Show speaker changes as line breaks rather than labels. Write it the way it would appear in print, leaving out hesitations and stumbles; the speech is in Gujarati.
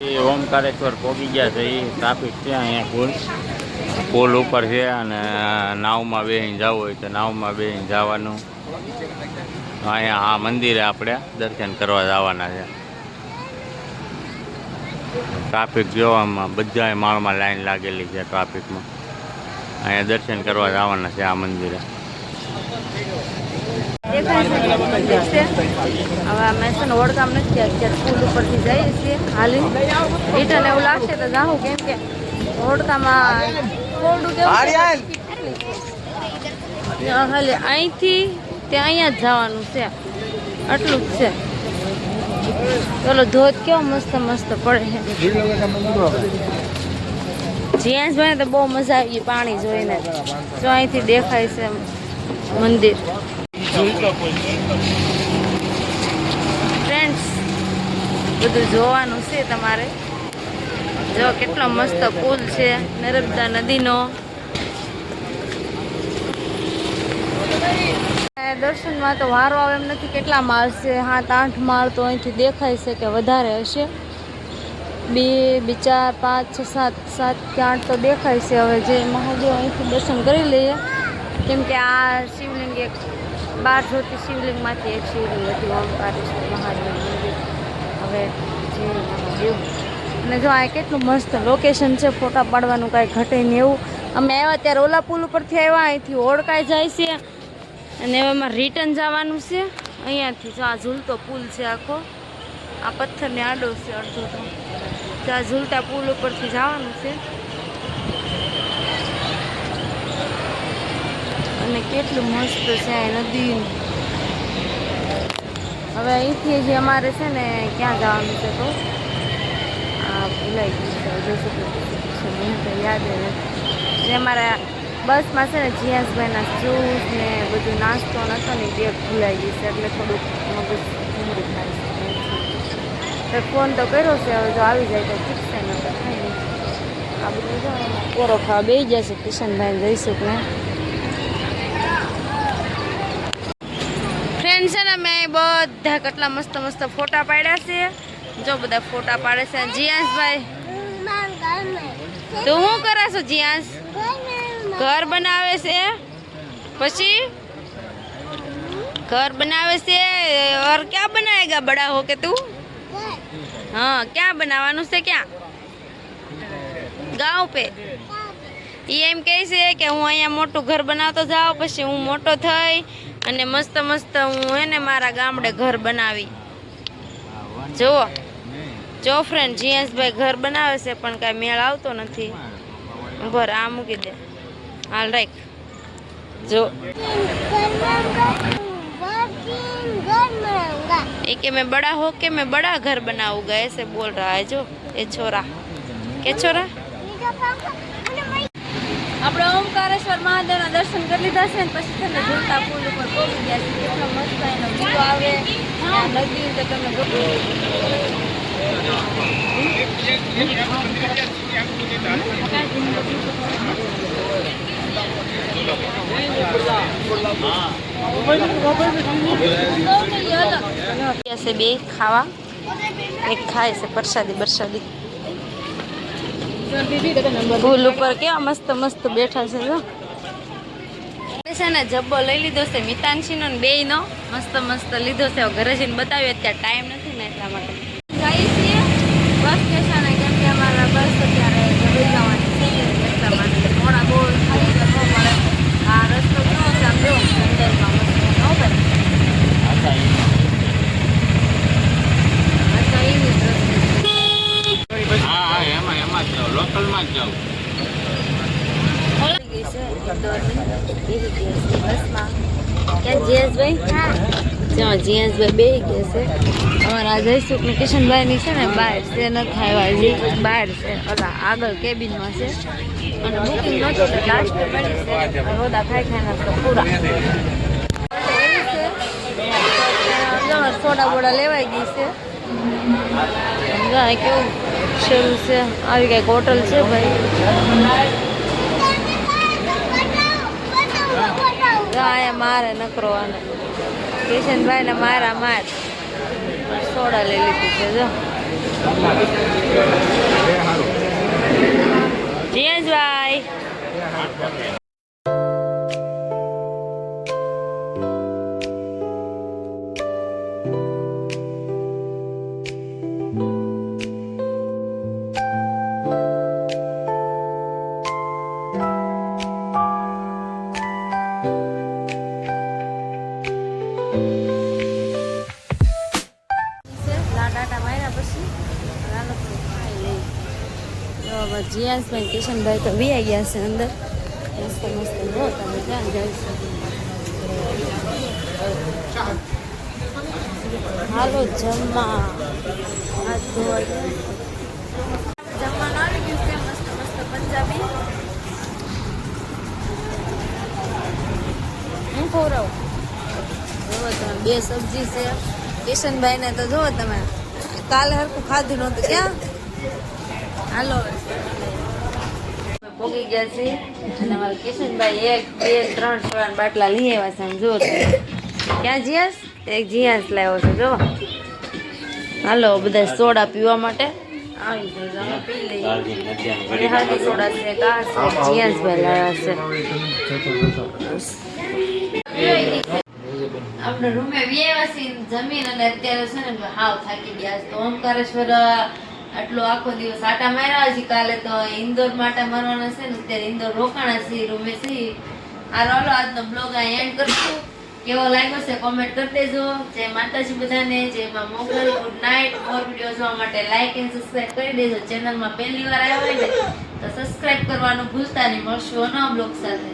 એ ઓમકારેશ્વર પહોંચી ગયા છે. એ ટ્રાફિક છે અહીંયા પુલ ઉપર છે અને નાવમાં બેસીને જવું હોય તો નાવમાં બેસીને જવાનું. અહીંયા આ મંદિરે આપણે દર્શન કરવા જવાના છે. ટ્રાફિક જોવામાં બધા માળમાં લાઈન લાગેલી છે. ટ્રાફિકમાં અહીંયા દર્શન કરવા જવાના છે આ મંદિરે.
હવે અમે છે ને ઓળખામ નથી અત્યારે પુલ ઉપરથી જઈએ છીએ હાલી રિટર્ન એવું લાગશે તો જાઉં કેમ કે ઓળખામાં થોડું ખાલી અહીંથી ત્યાં અહીંયા જ જવાનું છે આટલું જ છે. ચલો ધોધ કેવો મસ્ત મસ્ત પડે છે. જીયાસભાઈને તો બહુ મજા આવી ગઈ પાણી જોઈને. જો અહીંથી દેખાય છે મંદિર. ફ્રેન્ડ્સ બધું જોવાનું છે તમારે. જો કેટલો મસ્ત પુલ છે નર્મદા નદીનો. દર્શનમાં તો વારો આવે એમ નથી. કેટલા માળ છે? 7-8 માળ તો અહીંથી દેખાય છે કે વધારે હશે. 2, 4, 5, 6, 7 કે 8 તો દેખાય છે. હવે જે મહાદેવ અહીંથી દર્શન કરી લઈએ કેમ કે આ શિવલિંગ એક 12 જ્યોતિ શિવલિંગમાંથી એક શિવલિંગ હતી ઓમકારેશ્વર મહાદેવ મંદિર. હવે જે મહાદેવ અને જો આ કેટલું મસ્ત લોકેશન છે. ફોટા પાડવાનું કાંઈ ઘટે નહીં એવું. અમે આવ્યા ત્યારે ઓલા પુલ ઉપરથી આવ્યા અહીંથી ઓળખાઈ જાય છે અને હવે એમાં રિટર્ન જવાનું છે અહીંયાથી. જો આ ઝૂલતો પુલ છે આખો. આ પથ્થરને આડો છે અડધો તો. તો આ ઝૂલતા પુલ ઉપરથી જવાનું છે. અને કેટલું મસ્ત છે આ નદી. હવે અહીંથી જે અમારે છે ને ક્યાં જવાનું છે તો આ ભૂલાઈ ગયું છે. મને તો યાદ નથી. જે અમારા બસમાં છે ને જીયાસભાઈના જ્યુસ ને બધું નાસ્તો નહોતો ને તે ભૂલાઈ ગઈ છે એટલે થોડુંક મગજ ઘૂમરી થાય છે. ફોન તો કર્યો છે. હવે જો આવી જાય તો ઠીક છે ને તો થાય નહીં. આ બધું જો કોરો ખાવા બેસી જશે. કિશનભાઈને જઈશું ને ફ્રેન્ડ છે ને મેં બધા કેટલા મસ્ત મસ્ત ફોટા પાડ્યા છે. જો બધા ફોટા પાડે છે. જીયાસભાઈ તો શું કરે છો? જીયાસ ઘર બનાવે છે. પછી घर बनावे से और क्या बनाएगा बड़ा होके तू? हाँ क्या बनावानु से क्या गाँव पे एम कहे છે કે હું અહીંયા મોટું ઘર બનાવતો જાઉં પછી હું મોટો થઈ અને મસ્ત મસ્ત હું હે ને મારા ગામડે ઘર બનાવી. જુઓ જો ફ્રેન્ડ જીયાસભાઈ ઘર બનાવે છે પણ કાંઈ મેળ આવતો નથી. ઉભર આ મૂકી દે. હાલ રાખ. જો ये कि मैं बड़ा हो के मैं बड़ा घर बनाऊंगा ऐसे बोल रहा है जो ये छोरा. के छोरा આપણે ઓમકારેશ્વર મહાદેવના દર્શન કરી લીધા છે ને પછી તમે ઝૂલતા પુલ ઉપર પહોંચી ગયા છે. કેટલો મસ્ત એનો વ્યૂ આવે. આ નદી તો તમે से बे खावा एक खाए से प्रसादी बरसादी पुल ऊपर क्या मस्त मस्त बैठा से जो છે ને જબ્બો લઈ લીધો છે મિતાંશીનો ને બેયનો મસ્ત મસ્ત લીધો છે. ઘરે જઈને બતાવ્યો અત્યારે ટાઈમ નથી ને એટલા માટે જઈએ છીએ બસ સ્ટેશને કેમ કે અમારા બસ અત્યારે જઈ જવાની છે એટલા માટે થોડા બહુ ખાલી જતો મળે. આ રસ્તો કેવો છે આમ જો અંદરમાં મસ્ત ન ભાઈ.
લોકલમાં જ જાઉં.
જીયાસભાઈ બે ગયા છે. અમારા જયસુખ ને કિશનભાઈની છે ને બહાર છે નથી આવ્યા હજી. બહાર છે આગળ કેબિનમાં છે અને બુકિંગ નહોતું તો લાસ્ટ મળી છે. રોદા ખાઈ ખાઈને તો પૂરા સોડા બોડા લેવાઈ ગઈ છે. કેવું શેરું છે. આવી કઈક હોટલ છે ભાઈ. અહીંયા મારે નકરો કિશનભાઈ ને મારા માર સોડા લઈ લીધી છે. જો જીએસભાઈ લાડાટા માર્યા પછી નાનો ખાઈ લઈ તો હવે જીયાસભાઈ કિશનભાઈ તો વી આવી ગયા છે અંદર મસ્ત મસ્ત હો તમે ક્યાં જાય છે હાલો જમવા હાથ ધોવા જમવાનું આવી ગયું છે મસ્ત મસ્ત પંજાબી હું ખવડાવું જુઓ તમે બે સબ્જી છે કિશનભાઈ ને તો જુઓ તમે કાલે હરખું ખાધું નહોતું ક્યાં હાલો પોગી ગયા છે અને મારા કિશનભાઈ 1 2 3 સોળાના બાટલા લઈ આવ્યા છે જુઓ તમે ક્યાં જીયાસ એક જીયાસ લાવ્યો છે જો હાલો બધા સોડા પીવા માટે આવી જાય અમે પી લઈએ હાથી સોડા છે કા છે જીયાસભાઈ લાવ્યા છે આપણે રૂમે વ્યાવા છે જમીન અને અત્યારે છે ને હાવ થાકી ગયા છે તો ઓમકારેશ્વર આટલો આખો દિવસ આટા માર્યા છે કાલે તો ઇન્દોર આટા મારવાના છે ને અત્યારે ઇન્દોર રોકાણા છે રૂમે છે આ રોલો આજનો બ્લોગ આ એન્ડ કરશું કેવો લાગ્યો છે કોમેન્ટ કરી દેજો જય માતાજી બધાને જય Maa Mogal good night more video જોવા માટે લાઈક એન્ડ સબસ્ક્રાઇબ કરી દેજો ચેનલમાં પહેલી વાર આવ્યા હોય ને તો સબસ્ક્રાઇબ કરવાનું ભૂલતા નહીં મળશું નવા બ્લોગ સાથે